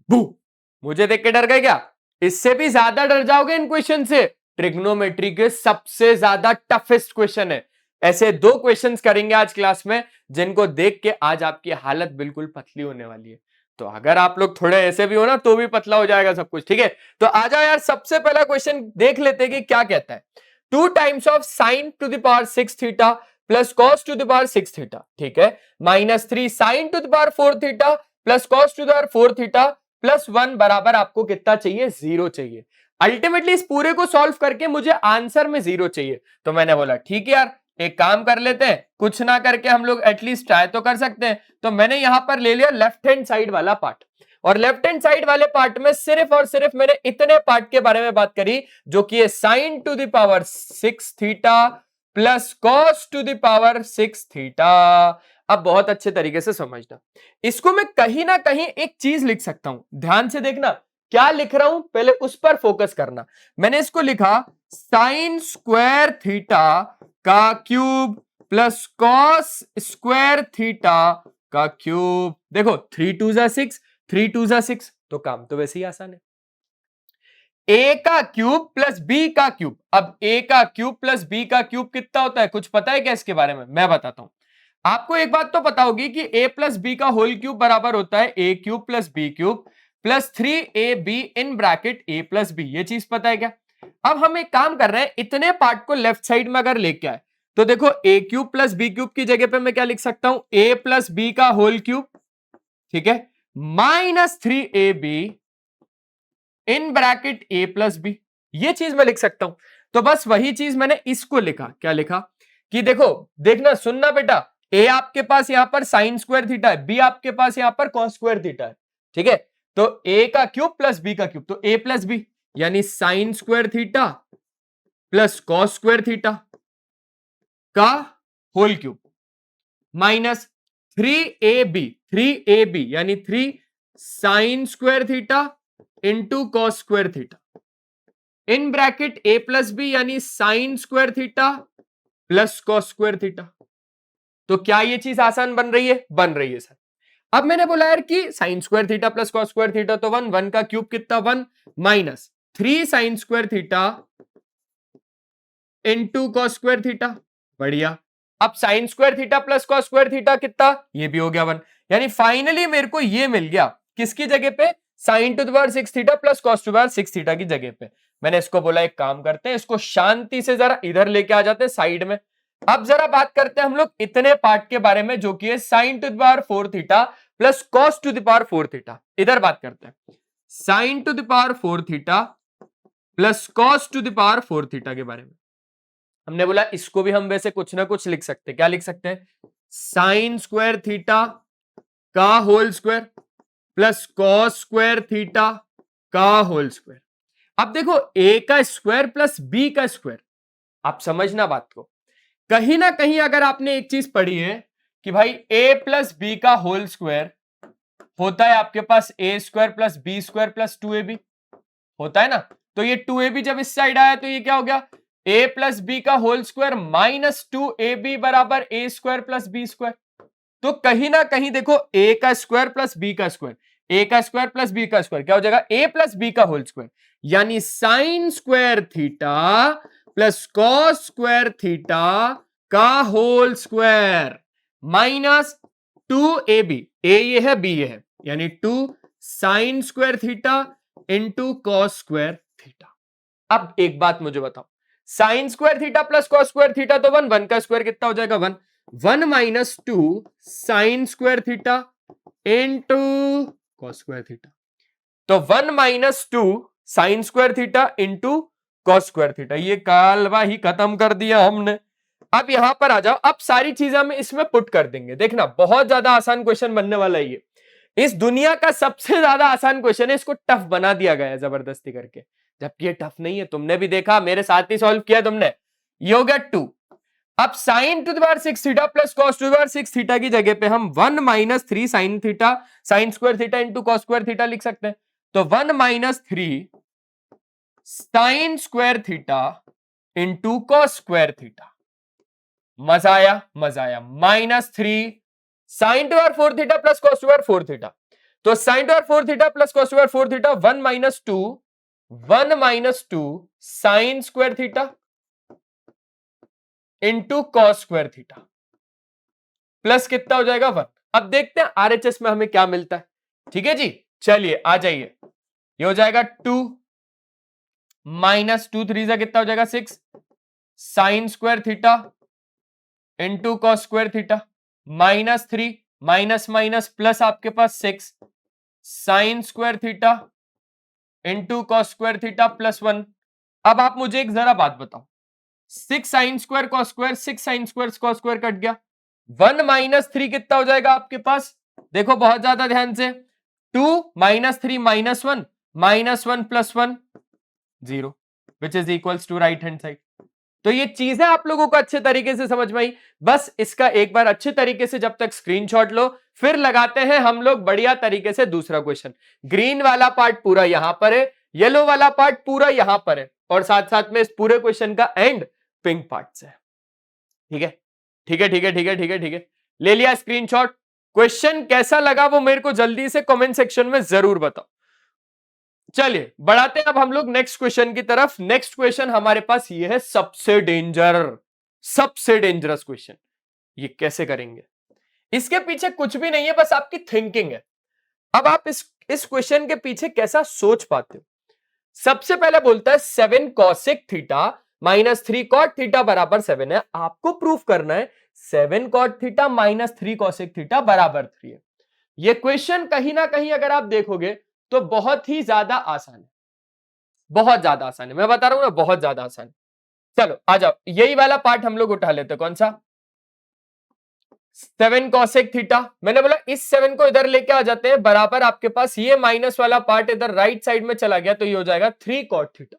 बू, मुझे देख के डर गए क्या? इससे भी ज्यादा डर जाओगे इन क्वेश्चन से। ट्रिग्नोमेट्री के सबसे ज्यादा टफेस्ट क्वेश्चन है। ऐसे 2 क्वेश्चंस करेंगे आज क्लास में, जिनको देख के आज आपकी हालत बिल्कुल पतली होने वाली है। तो अगर आप लोग थोड़े ऐसे भी हो ना, तो भी पतला हो जाएगा सब कुछ, ठीक है? तो आ जाओ यार, सबसे पहला क्वेश्चन देख लेते हैं कि क्या कहता है। 2 times of sine to the power 6 theta plus cos to the power 6 theta, ठीक है, -3 sine to the power 4 theta plus cos to the power 4 theta plus 1 बराबर आपको कितना चाहिए? 0 चाहिए। अल्टीमेटली इस पूरे को सॉल्व करके मुझे आंसर में 0 चाहिए। तो मैंने बोला ठीक है यार, एक काम कर लेते हैं, कुछ ना करके हम लोग एटलीस्ट ट्राई तो कर सकते हैं। तो मैंने यहां पर ले लिया लेफ्ट हैंड साइड वाला पार्ट, और लेफ्ट हैंड साइड वाले पार्ट में सिर्फ और सिर्फ मैंने इतने पार्ट के बारे में बात करी, जो कि है sign to the power 6 theta plus cos to the power 6 theta. अब बहुत अच्छे तरीके से समझना, इसको मैं कहीं ना कहीं एक चीज लिख सकता हूं, ध्यान से देखना क्या लिख रहा हूं, पहले उस पर फोकस करना। मैंने इसको लिखा साइन स्क्वायर थीटा का cube plus cos square theta का क्यूब। देखो 3 2 जा 6, 3 2 जा 6, तो काम तो वैसे ही आसान है। ए का क्यूब प्लस बी का क्यूब। अब ए का क्यूब प्लस बी का क्यूब कितना होता है? कुछ पता है क्या इसके बारे में? मैं बताता हूं। आपको एक बात तो पता होगी कि a प्लस बी का होल क्यूब बराबर होता है a cube plus b cube plus 3ab in bracket a plus b. ये चीज पता है क्या? अब हम एक काम कर रहे हैं, इतने पार्ट को लेफ्ट साइड में अगर लेके आए, तो देखो a cube plus b cube की जगह पे मैं क्या लिख सकता हूं? a प्लस बी का होल क्यूब, ठीक है, -3ab in bracket a plus b. ये चीज मैं लिख सकता हूं। तो बस वही चीज मैंने इसको लिखा। क्या लिखा? कि देखो, देखना, सुनना बेटा, a आपके पास यहां पर साइन स्क्वायर थीटा है, b आपके पास यहां पर कॉस स्क्वायर थीटा है, ठीक है? तो a का क्यूब प्लस b का क्यूब, तो a प्लस बी यानी sine square theta plus cos square theta का होल क्यूब माइनस 3ab यानी 3 sine square theta into cos square theta in bracket a plus b यानी sine square theta plus cos square theta. तो क्या ये चीज आसान बन रही है? बन रही है सर। अब मैंने बोला यार कि sign square theta plus cos square theta तो 1, 1 का क्यूब कितना? 1 minus 3 sine square theta into cos square theta. बढ़िया। अब sign square theta plus cos square theta कितना? ये भी हो गया 1। यानी फाइनली मेरे को ये मिल गया, किसकी जगह पे? Sign to the power 6 theta plus cos to the power 6 theta की जगह पे। मैंने इसको बोला एक काम करते हैं, इसको शांति से जरा इधर लेके आ जाते हैं साइड में। अब जरा बात करते हैं हम लोग इतने पार्ट के बारे में, जो कि है sign to the power 4 theta plus cos to the power 4 theta. इधर बात करते हैं sign to the power 4 theta plus cos to the power 4 theta के बारे में। हमने बोला इसको भी हम वैसे कुछ ना कुछ लिख सकते हैं। क्या लिख सकते हैं? साइन स्क्वायर थीटा का whole square plus cos square theta का होल स्क्वायर। अब देखो a का स्क्वायर प्लस b का स्क्वायर, आप समझना बात को, कहीं ना कहीं अगर आपने एक चीज पढ़ी है कि भाई a प्लस बी का होल स्क्वायर होता है आपके पास a square plus b square plus 2ab होता है ना। तो ये 2ab जब इस साइड आया तो ये क्या हो गया? a प्लस बी का होल स्क्वायर माइनस 2ab बराबर a square plus b square. तो कहीं ना कहीं देखो a का स्क्वायर प्लस b का स्क्वायर, a का स्क्वायर प्लस b का स्क्वायर क्या हो जाएगा? a प्लस b का होल स्क्वायर, यानी sine square theta plus cos square theta का whole square minus 2ab, a ये है b ये है, यानी 2 sine square theta into cos square theta. अब एक बात मुझे बताओ, sign square theta plus cos square theta तो 1, 1 का स्क्वायर कितना हो जाएगा? 1, 1 minus 2 sine square theta into cos square theta. तो 1 minus 2 sine square theta into cos square theta. ये कालवा ही खत्म कर दिया हमने। अब यहां पर आ जाओ, अब सारी चीजें हम इसमें पुट कर देंगे। देखना बहुत ज्यादा आसान क्वेश्चन बनने वाला है ये, इस दुनिया का सबसे ज्यादा आसान क्वेश्चन है, इसको टफ बना दिया गया है जबरदस्ती करके, जबकि ये टफ नहीं है। तुमने भी देखा, मेरे साथ ही सॉल्व किया तुमने। ये हो गया 2। अब sine to the power 6 theta plus cos to the power 6 theta की जगह पे हम 1 minus 3 sine theta sine square theta into cos square theta लिख सकते हैं। तो 1 minus 3 sine square theta into cos square theta. मजा आया? मजा आया। -3 sine to power 4 theta plus cos to power 4 theta. तो sine to 4 theta plus cos to 4 theta 1 minus two sine square theta into cos square theta plus कितना हो जाएगा 1। अब देखते हैं आरएचएस में हमें क्या मिलता है। ठीक है जी, चलिए आ जाइए। ये हो जाएगा 2 माइनस 2 3 जा कितना हो जाएगा 6 sign square theta into cos square theta minus 3 minus minus plus आपके पास 6 sign square theta into cos square theta plus 1। अब आप मुझे एक जरा बात बताओ, 6 sine square cos square 6 sine square cos square cut गया, 1 माइनस 3 कितना हो जाएगा आपके पास, देखो बहुत ज्यादा ध्यान से, 2 minus 3 minus 1 minus 1 plus 1 0 which is equals to right hand side. तो ये चीजें आप लोगों को अच्छे तरीके से समझ में आई। बस इसका एक बार अच्छे तरीके से जब तक स्क्रीनशॉट लो, फिर लगाते हैं हम लोग बढ़िया तरीके से दूसरा क्वेश्चन। ग्रीन वाला पार्ट पूरा यहां पर है, येलो वाला पार्ट पूरा यहां पर है, और साथ साथ में इस पूरे क्वेश्चन का एंड पिंक पार्ट से है। ठीक है, ठीक है, ठीक है, ठीक है, ठीक है, ठीक है, ले लिया स्क्रीनशॉट। क्वेश्चन कैसा लगा वो मेरे को जल्दी से कमेंट सेक्शन में जरूर बताओ। चलिए बढ़ाते हैं अब हम लोग नेक्स्ट क्वेश्चन की तरफ। नेक्स्ट क्वेश्चन हमारे पास ये है सबसे डेंजरस क्वेश्चन। ये कैसे करेंगे, इसके पीछे कुछ भी नहीं है, बस आपकी थिंकिंग है। अब आप इस क्वेश्चन के पीछे कैसा सोच पाते हो। सबसे पहले बोलता है 7 cosec theta minus 3 cot theta बराबर 7 है। आपको प्रूफ करना है 7 cot theta minus 3 cosec theta बराबर 3 है। ये क्वेश्चन कहीं ना कहीं अगर आप देखोगे तो बहुत ही ज्यादा आसान है, बहुत ज्यादा आसान है, मैं बता रहा हूं ना, बहुत ज्यादा आसान है। चलो आ जाओ, यही वाला पार्ट हम लोग उठा लेते हैं। कौन सा, 7 कॉसेक थीटा। मैंने बोला इस 7 को इधर लेके आ जाते हैं, बराबर आपके पास ये माइनस वाला पार्ट इधर राइट साइड में चला गया, तो ये हो जाएगा 3 कॉट थीटा।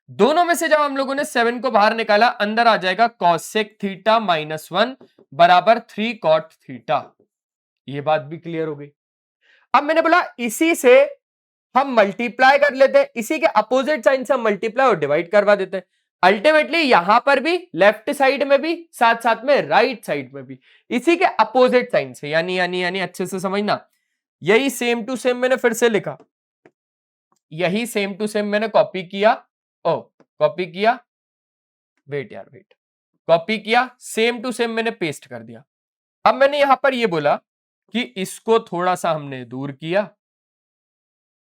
दोनों में से जब हम लोगों ने 7 को बाहर निकाला, अंदर आ जाएगा कॉसेक थीटा माइनस 1 बराबर 3 कॉट थीटा। ये बात भी क्लियर हो गई। अब मैंने बोला इसी से हम मल्टीप्लाई कर लेते हैं, इसी के अपोजिट साइन से हम मल्टीप्लाई और डिवाइड करवा देते हैं। अल्टीमेटली यहां पर भी लेफ्ट साइड में भी साथ साथ में राइट साइड में भी इसी के अपोजिट साइन से, यानी यानी यानी अच्छे से समझना, यही सेम टू सेम मैंने फिर से लिखा, यही सेम टू सेम मैंने कॉपी किया, कॉपी किया, वेट यार वेट, कॉपी किया, सेम टू सेम मैंने पेस्ट कर दिया। अब मैंने यहां पर ये बोला कि इसको थोड़ा सा हमने दूर किया,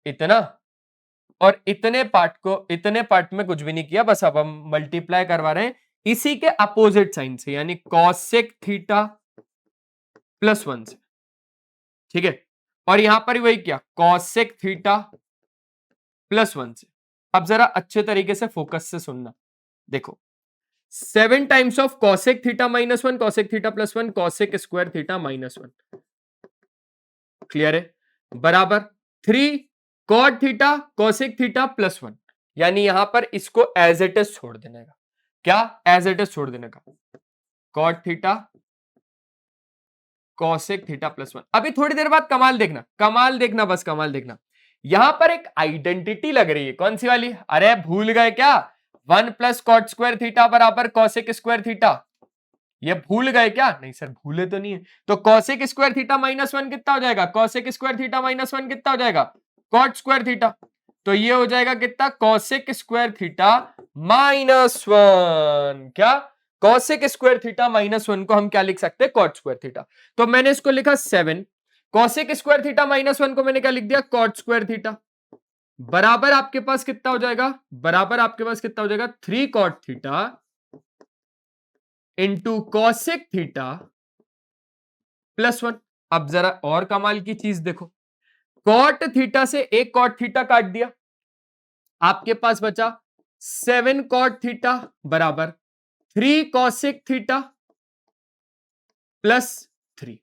इतना, और इतने पार्ट में कुछ भी नहीं किया, बस अब हम मल्टीप्लाई करवा रहे हैं इसी के अपोजिट साइन से, यानी कॉसेक थीटा प्लस 1 से। ठीक है, और यहां पर वही किया, कॉसेक थीटा प्लस 1 से। अब जरा अच्छे तरीके से फोकस से सुनना, देखो 7 times of cosec theta minus 1 cosec theta plus 1 cosec square theta minus 1, clear है, बराबर 3 cot theta cosec theta plus 1। यानी यहां पर इसको एज इट इज छोड़ देने का, क्या एज इट इज छोड़ देने का, cot theta cosec theta plus 1। अभी थोड़ी देर बाद कमाल देखना, कमाल देखना, बस कमाल देखना। यहां पर एक आइडेंटिटी लग रही है, कौन सी वाली, अरे भूल गए क्या, 1 प्लस कॉट स्क्वायर थीटा बराबर कॉसेक स्क्वायर थीटा, ये भूल गए क्या, नहीं सर भूले तो नहीं है। तो कॉसेक स्क्वायर थीटा माइनस 1 कितना हो जाएगा, कॉसेक स्क्वायर थीटा माइनस 1 कितना हो जाएगा, कॉट स्क्वायर थीटा, तो ये हो जाएगा कितना, कॉसेक स्क्वायर थीटा माइनस 1। क्या, कॉसेक स्क्वायर थीटा माइनस 1 को हम क्या लिख सकते हैं, कॉट स्क्वायर थीटा। तो मैंने इसको लिखा 7, कॉसेक स्क्वायर थीटा माइनस 1 को मैंने क्या लिख दिया, कॉट स्क्वायर थीटा, बराबर आपके पास कितना हो जाएगा, बराबर आपके पास कितना हो जाएगा, 3 cot theta into cosec theta plus 1। अब जरा और कमाल की चीज देखो, कॉट थीटा से एक कॉट थीटा काट दिया, आपके पास बचा 7 कॉट थीटा बराबर 3 कॉसेक थीटा प्लस 3।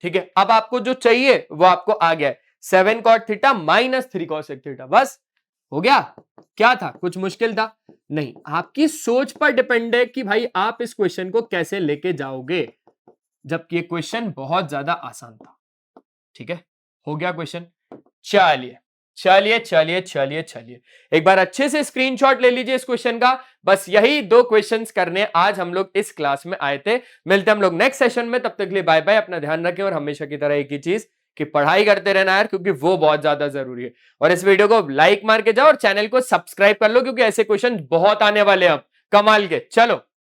ठीक है, अब आपको जो चाहिए वो आपको आ गया है, 7 cot theta minus 3 cosec theta, बस हो गया। क्या था, कुछ मुश्किल था नहीं, आपकी सोच पर डिपेंड है कि भाई आप इस क्वेश्चन को कैसे लेके जाओगे, जबकि ये क्वेश्चन बहुत ज्यादा आसान था। ठीक है, हो गया क्वेश्चन। चलिए चलिए चलिए चलिए चलिए, एक बार अच्छे से स्क्रीनशॉट ले लीजिए इस क्वेश्चन का। बस यही 2 क्वेश्चंस करने आज हम लोग इस क्लास में आए थे। मिलते हैं हम लोग नेक्स्ट सेशन में, तब तक के लिए बाय बाय, अपना ध्यान रखें, और हमेशा की तरह एक ही चीज कि पढ़ाई करते रहना यार, क्योंकि वो बहुत ज्यादा जरूरी है। और इस वीडियो को लाइक मार के जाओ और चैनल को सब्सक्राइब कर लो, क्योंकि ऐसे क्वेश्चन बहुत आने वाले हैं अब कमाल के। चलो